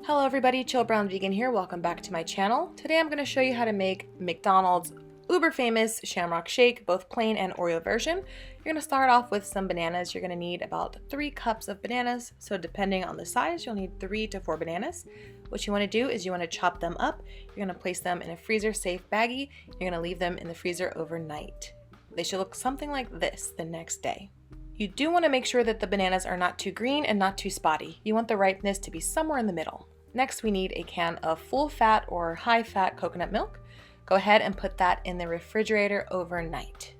Hello everybody, Chill Brown Vegan here. Welcome back to my channel. Today I'm going to show you how to make McDonald's uber famous Shamrock shake, both plain and Oreo version. You're going to start off with some bananas. You're going to need about 3 cups of bananas. So depending on the size, you'll need 3 to 4 bananas. What you want to do is you want to chop them up. You're going to place them in a freezer safe baggie. You're going to leave them in the freezer overnight. They should look something like this the next day. You do want to make sure that the bananas are not too green and not too spotty. You want the ripeness to be somewhere in the middle. Next, we need a can of full fat or high fat coconut milk. Go ahead and put that in the refrigerator overnight.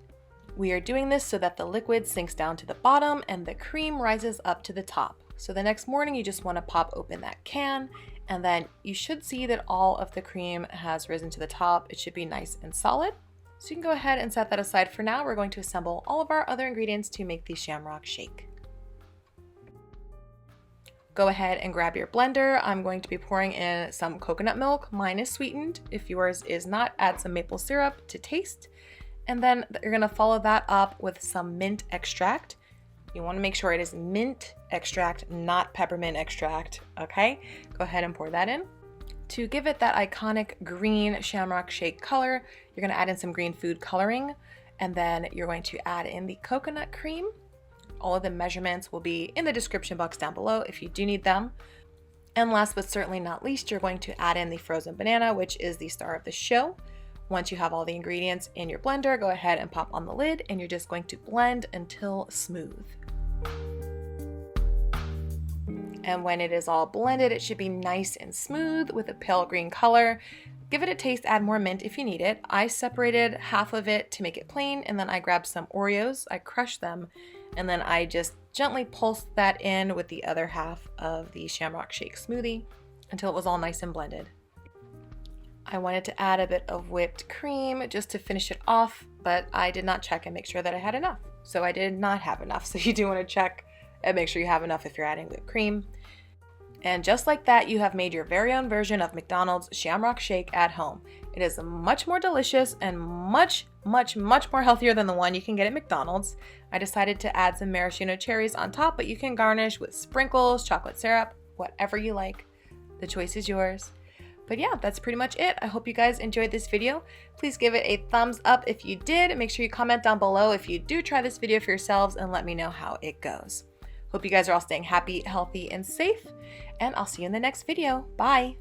We are doing this so that the liquid sinks down to the bottom and the cream rises up to the top. So the next morning you just want to pop open that can, and then you should see that all of the cream has risen to the top. It should be nice and solid. So you can go ahead and set that aside for now. We're going to assemble all of our other ingredients to make the Shamrock shake. Go ahead and grab your blender. I'm going to be pouring in some coconut milk. Mine is sweetened. If yours is not, add some maple syrup to taste. And then you're gonna follow that up with some mint extract. You wanna make sure it is mint extract, not peppermint extract, okay? Go ahead and pour that in. To give it that iconic green Shamrock shake color, you're gonna add in some green food coloring, and then you're going to add in the coconut cream. All of the measurements will be in the description box down below if you do need them. And last but certainly not least, you're going to add in the frozen banana, which is the star of the show. Once you have all the ingredients in your blender, go ahead and pop on the lid, and you're just going to blend until smooth. And when it is all blended, it should be nice and smooth with a pale green color. Give it a taste, add more mint if you need it. I separated half of it to make it plain, and then I grabbed some Oreos, I crushed them, and then I just gently pulsed that in with the other half of the Shamrock shake smoothie until it was all nice and blended. I wanted to add a bit of whipped cream just to finish it off, but I did not check and make sure that I had enough. So I did not have enough. So you do want to check and make sure you have enough if you're adding whipped cream. And just like that, you have made your very own version of McDonald's Shamrock shake at home. It is much more delicious and much more healthier than the one you can get at McDonald's. I decided to add some maraschino cherries on top, but you can garnish with sprinkles, chocolate syrup, whatever you like. The choice is yours. But yeah, that's pretty much it. I hope you guys enjoyed this video. Please give it a thumbs up if you did. Make sure you comment down below if you do try this video for yourselves and let me know how it goes. Hope you guys are all staying happy, healthy, and safe, and I'll see you in the next video. Bye!